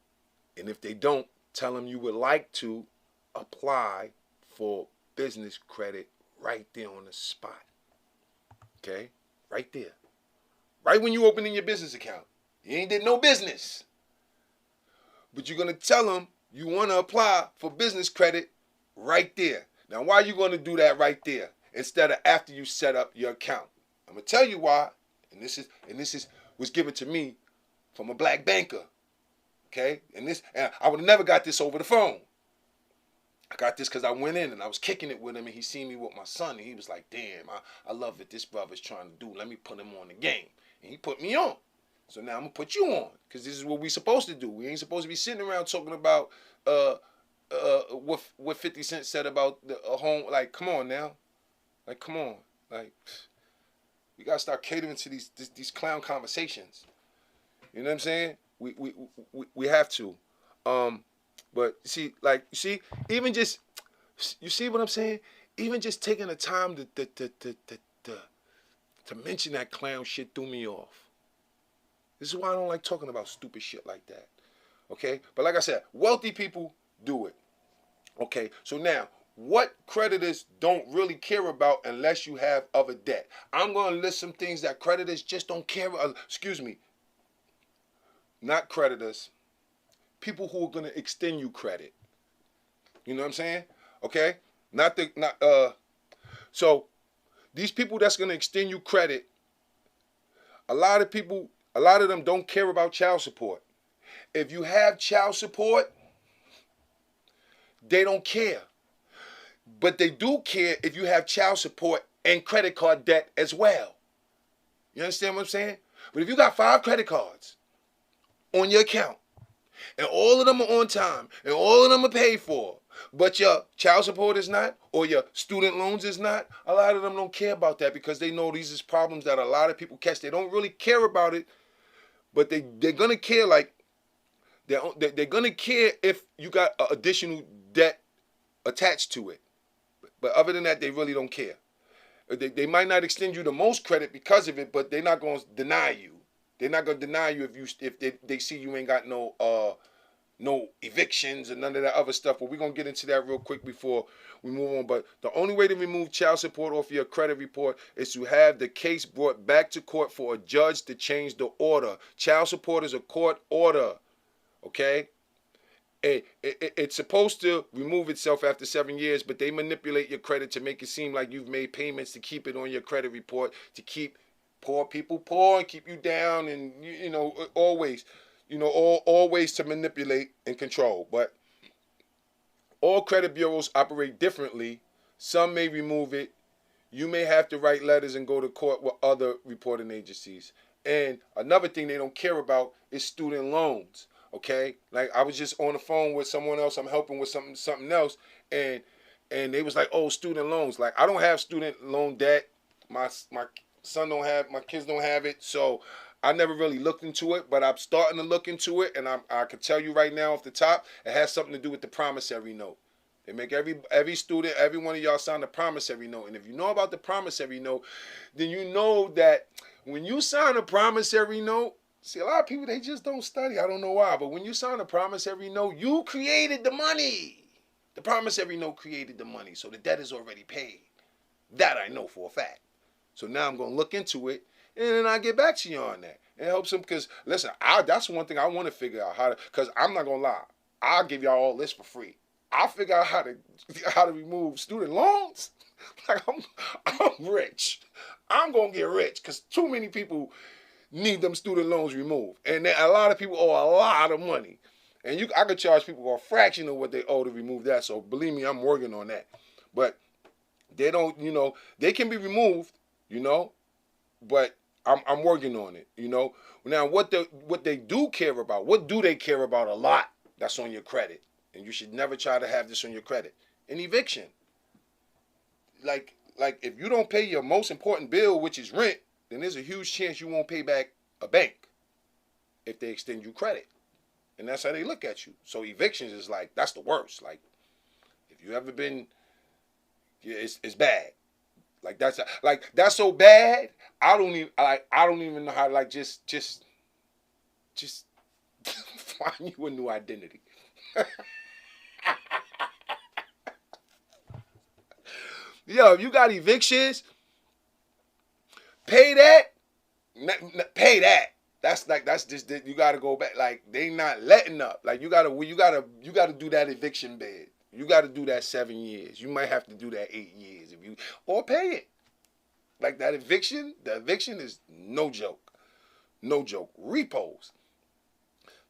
and if they don't, tell them you would like to apply for business credit right there on the spot. Okay? Right there. Right when you opening your business account. You ain't did no business. But you're going to tell them you want to apply for business credit right there. Now, why are you going to do that right there instead of after you set up your account? I'm going to tell you why, and this was given to me from a black banker, okay? And I would have never got this over the phone. I got this because I went in and I was kicking it with him, and he seen me with my son, and he was like, damn, I love what this brother's trying to do. Let me put him on the game. And he put me on. So now I'm going to put you on, because this is what we supposed to do. We ain't supposed to be sitting around talking about what 50 Cent said about a home. Like, come on now. Like, come on. Like, we got to start catering to these clown conversations. You know what I'm saying? We have to. But see, even just, you see what I'm saying? Even just taking the time to mention that clown shit threw me off. This is why I don't like talking about stupid shit like that. Okay? But like I said, wealthy people do it. Okay? So now, what creditors don't really care about unless you have other debt? I'm going to list some things that creditors just don't care about. Not creditors. People who are going to extend you credit. You know what I'm saying? Okay? So these people that's going to extend you credit, a lot of them don't care about child support. If you have child support, they don't care. But they do care if you have child support and credit card debt as well. You understand what I'm saying? But if you got 5 credit cards on your account, and all of them are on time, and all of them are paid for, but your child support is not, or your student loans is not, a lot of them don't care about that, because they know these is problems that a lot of people catch. They don't really care about it, but they're going to care, like, they're going to care if you got additional debt attached to it. But other than that, they really don't care. They might not extend you the most credit because of it, but they're not going to deny you. They're not going to deny you if they see you ain't got no evictions and none of that other stuff. But we're going to get into that real quick before we move on. But the only way to remove child support off your credit report is to have the case brought back to court for a judge to change the order. Child support is a court order, okay? It's supposed to remove itself after 7 years, but they manipulate your credit to make it seem like you've made payments to keep it on your credit report, to keep poor people poor and keep you down, and always to manipulate and control. But all credit bureaus operate differently. Some may remove it, you may have to write letters and go to court with other reporting agencies. And another thing they don't care about is student loans. Okay, like I was just on the phone with someone else. I'm helping with something else, and they was like, "Oh, student loans." Like I don't have student loan debt. My son don't have. My kids don't have it. So I never really looked into it, but I'm starting to look into it, and I can tell you right now off the top, it has something to do with the promissory note. They make every student, every one of y'all sign a promissory note. And if you know about the promissory note, then you know that when you sign a promissory note, see, a lot of people, they just don't study. I don't know why. But when you sign a promissory note, you created the money. The promissory note created the money. So the debt is already paid. That I know for a fact. So now I'm going to look into it, and then I'll get back to you on that. It helps them because, listen, that's one thing I want to figure out how to, because I'm not going to lie. I'll give y'all all this for free. I'll figure out how to remove student loans. Like I'm rich. I'm gonna get rich because too many people need them student loans removed, and a lot of people owe a lot of money. And I could charge people a fraction of what they owe to remove that. So believe me, I'm working on that. But they don't, they can be removed, but I'm working on it, Now what they do care about, what do they care about a lot? That's on your credit. And you should never try to have this on your credit. An eviction. Like if you don't pay your most important bill, which is rent, then there's a huge chance you won't pay back a bank if they extend you credit. And that's how they look at you. So evictions is like, that's the worst. Like, if you ever been, it's bad. Like that's so bad. I don't even know how to just find you a new identity. Yo, if you got evictions, pay that. Pay that. That's just you gotta go back. Like they not letting up. Like you gotta do that eviction bid. You gotta do that 7 years. You might have to do that 8 years or pay it. Like that eviction. The eviction is no joke. No joke. Repos.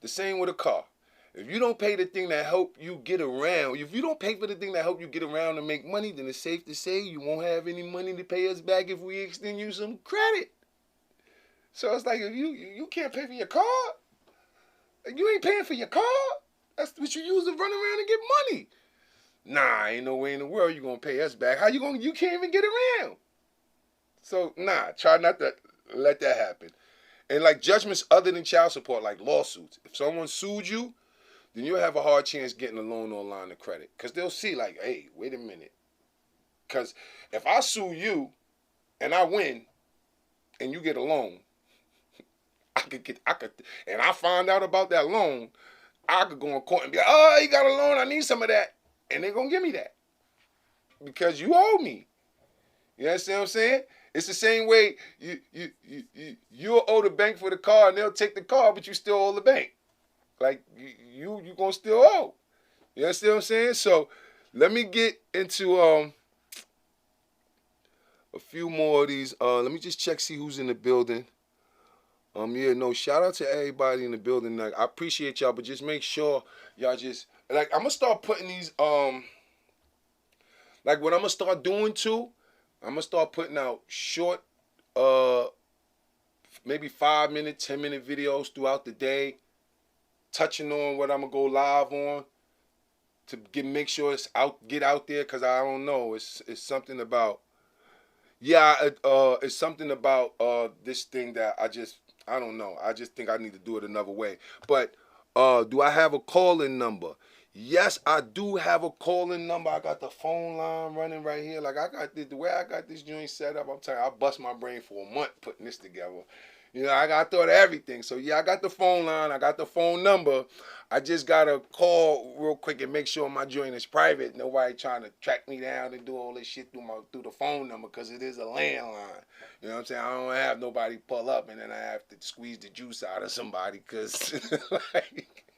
The same with a car. If you don't pay the thing that help you get around, if you don't pay for the thing that help you get around and make money, then it's safe to say you won't have any money to pay us back if we extend you some credit. So it's like if you can't pay for your car, you ain't paying for your car. That's what you use to run around and get money. Nah, ain't no way in the world you gonna pay us back. How you gonna? You can't even get around. So nah, try not to let that happen. And like judgments other than child support, like lawsuits. If someone sued you, then you'll have a hard chance getting a loan or a line of credit. Because they'll see like, hey, wait a minute. Because if I sue you and I win and you get a loan, and I find out about that loan, I could go in court and be like, oh, you got a loan, I need some of that. And they're going to give me that. Because you owe me. You understand what I'm saying? It's the same way you'll owe the bank for the car and they'll take the car, but you still owe the bank. Like, you going to still owe. You understand what I'm saying? So, let me get into a few more of these. Let me just check, see who's in the building. Shout out to everybody in the building. Like, I appreciate y'all, but just make sure y'all just, like, I'm going to start putting these, like, what I'm going to start doing, too, I'm going to start putting out short, maybe 5-minute, 10-minute videos throughout the day, touching on what I'm going to go live on to make sure get out there, because I don't know, it's something about, it's something about this thing that I don't know. I just think I need to do it another way. But do I have a call-in number? Yes, I do have a call-in number. I got the phone line running right here. Like the way I got this joint set up, I'm telling you, I bust my brain for a month putting this together. I thought of everything. So yeah, I got the phone line. I got the phone number. I just gotta call real quick and make sure my joint is private. Nobody trying to track me down and do all this shit through the phone number, because it is a landline. You know what I'm saying? I don't have nobody pull up and then I have to squeeze the juice out of somebody, because like,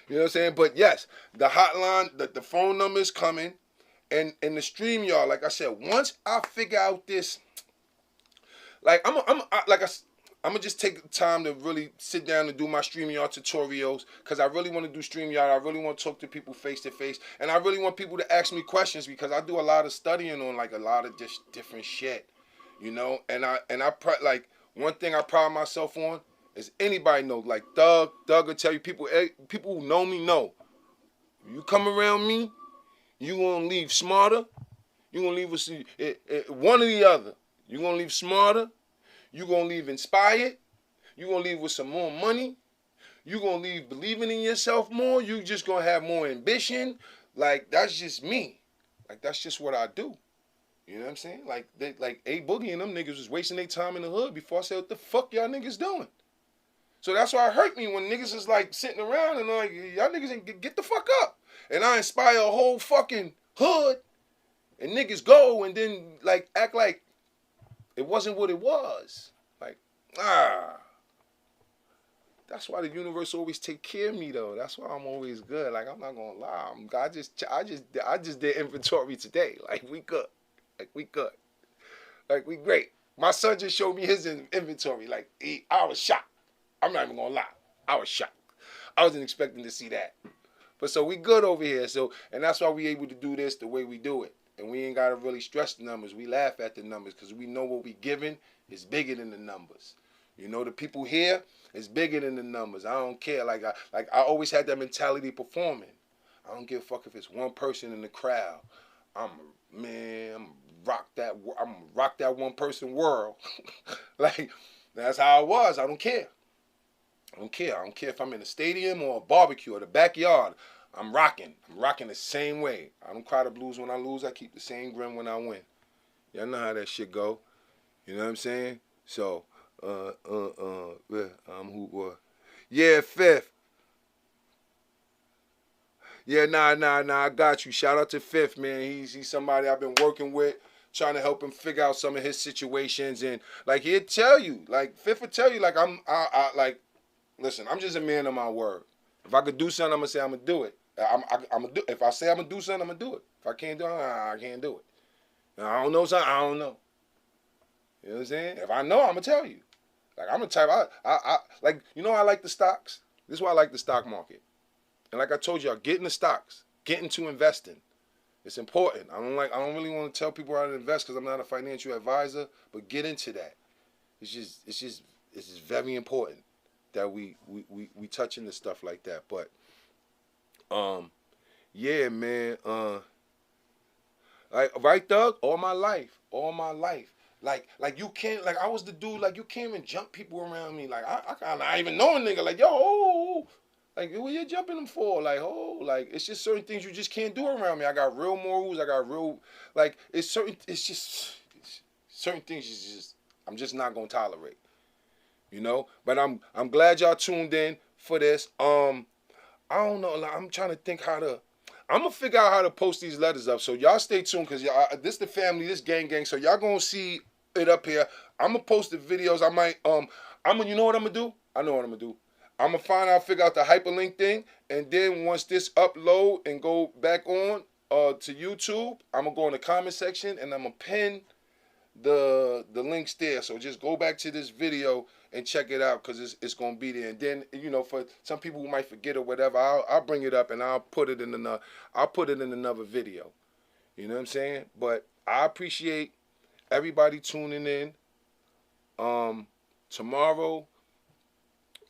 you know what I'm saying? But yes, the hotline, the phone number is coming, and the stream, y'all. Like I said, once I figure out this, like I'm going to just take the time to really sit down and do my StreamYard tutorials because I really want to do StreamYard. I really want to talk to people face to face. And I really want people to ask me questions because I do a lot of studying on like a lot of just different shit, you know? And like one thing I pride myself on is anybody know, like Doug will tell you, people who know me know. You come around me, you going to leave smarter. You going to leave us one or the other. You going to leave smarter. You going to leave inspired. You going to leave with some more money. You going to leave believing in yourself more. You just going to have more ambition. Like, that's just me. Like, that's just what I do. You know what I'm saying? Like A Boogie and them niggas was wasting their time in the hood before I said, what the fuck y'all niggas doing? So that's why it hurt me when niggas is like sitting around and like, y'all niggas ain't get the fuck up. And I inspire a whole fucking hood and niggas go and then like act like it wasn't what it was. Like, that's why the universe always take care of me though. That's why I'm always good. Like, I'm not gonna lie. I just did inventory today. Like, we good. Like, we good. Like, we great. My son just showed me his inventory. Like, I was shocked. I'm not even gonna lie. I was shocked. I wasn't expecting to see that. But so we good over here. So, and that's why we able to do this the way we do it. And we ain't gotta really stress the numbers. We laugh at the numbers because we know what we giving is bigger than the numbers. You know, the people here is bigger than the numbers. I don't care. Like I always had that mentality performing. I don't give a fuck if it's one person in the crowd. I'm rock that one person world. Like, that's how it was. I don't care. I don't care if I'm in a stadium or a barbecue or the backyard. I'm rocking the same way. I don't cry the blues when I lose. I keep the same grin when I win. Y'all know how that shit go. You know what I'm saying? So, yeah, Fifth. Yeah, nah, I got you. Shout out to Fifth, man. He's somebody I've been working with, trying to help him figure out some of his situations. And, like, he'll tell you. Like, Fifth will tell you, like, listen, I'm just a man of my word. If I could do something, I'm going to say I'm going to do it. If I say I'm going to do something, I'm going to do it. If I can't do it, I can't do it. Now, I don't know something, I don't know. You know what I'm saying? If I know, I'm going to tell you. Like, I'm the type, like, you know, I like the stocks. This is why I like the stock market. And like I told y'all, get in the stocks. Get into investing. It's important. I don't really want to tell people how to invest because I'm not a financial advisor, but get into that. It's just very important that we touching the stuff like that. But yeah, man. Like, right, Doug? All my life. Like you can't, like I was the dude, like you can't even jump people around me. Like I even know a nigga, like, yo, like, what you jumping them for? Like, like, it's just certain things you just can't do around me. I got real morals, I got real, like, it's certain things I'm just not gonna tolerate. You know? But I'm glad y'all tuned in for this. I don't know, like, I'm trying to think I'm gonna figure out how to post these letters up. So y'all stay tuned, cause y'all, this the family, this gang. So y'all gonna see it up here. I'm gonna post the videos. I might, you know what I'm gonna do? I know what I'm gonna do. I'm gonna figure out the hyperlink thing, and then once this upload and go back on to YouTube, I'm gonna go in the comment section and I'm gonna pin the links there. So just go back to this video and check it out because it's gonna be there. And then, you know, for some people who might forget or whatever, I'll bring it up and I'll put it in another video. You know what I'm saying? But I appreciate everybody tuning in. Tomorrow,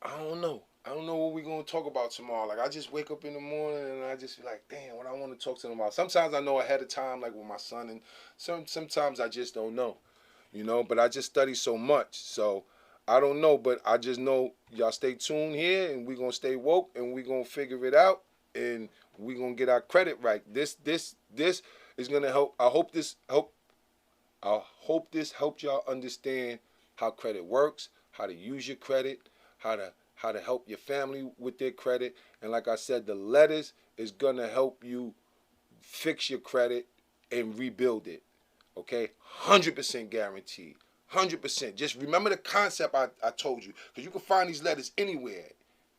I don't know what we're going to talk about tomorrow. Like, I just wake up in the morning and I just be like, damn, what I want to talk to them about. Sometimes I know ahead of time, like with my son, and sometimes I just don't know, you know, but I just study so much. So I don't know, but I just know y'all stay tuned here and we're going to stay woke and we're going to figure it out and we're going to get our credit right. This is going to help. I hope this helped y'all understand how credit works, how to use your credit, how to help your family with their credit. And like I said, the letters is going to help you fix your credit and rebuild it. Okay? 100% guaranteed. 100%. Just remember the concept I told you. Because you can find these letters anywhere.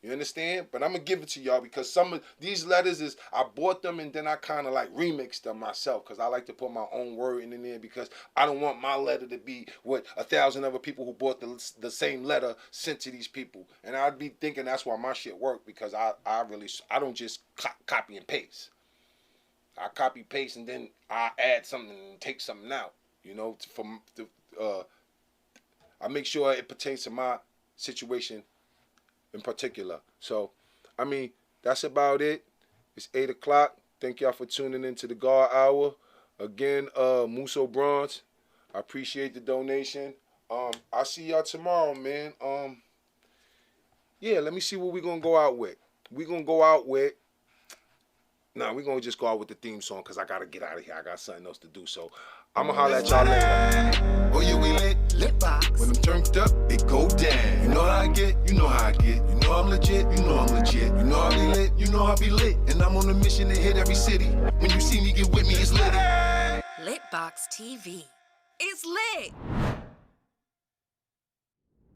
You understand? But I'm going to give it to y'all because some of these letters is, I bought them and then I kind of like remixed them myself because I like to put my own word in there because I don't want my letter to be what 1,000 other people who bought the same letter sent to these people. And I'd be thinking that's why my shit worked because I don't just copy and paste. I copy paste and then I add something and take something out. You know, I make sure it pertains to my situation in particular. So, I mean, that's about it. It's 8 o'clock. Thank y'all for tuning into the Guard Hour. Again, Muso Bronze, I appreciate the donation. I'll see y'all tomorrow, man. Yeah, let me see what we're going to go out with. We're going to go out with, we're going to just go out with the theme song because I got to get out of here. I got something else to do. So, I'm going to holler at y'all later. Oh, yeah, we lit box. When I'm turned up, it go down. You know how I get, you know how I get. You know I'm legit, you know I'm legit. You know I be lit, you know I be lit. And I'm on a mission to hit every city. When you see me, get with me, it's lit. LitBoxTV. It's lit.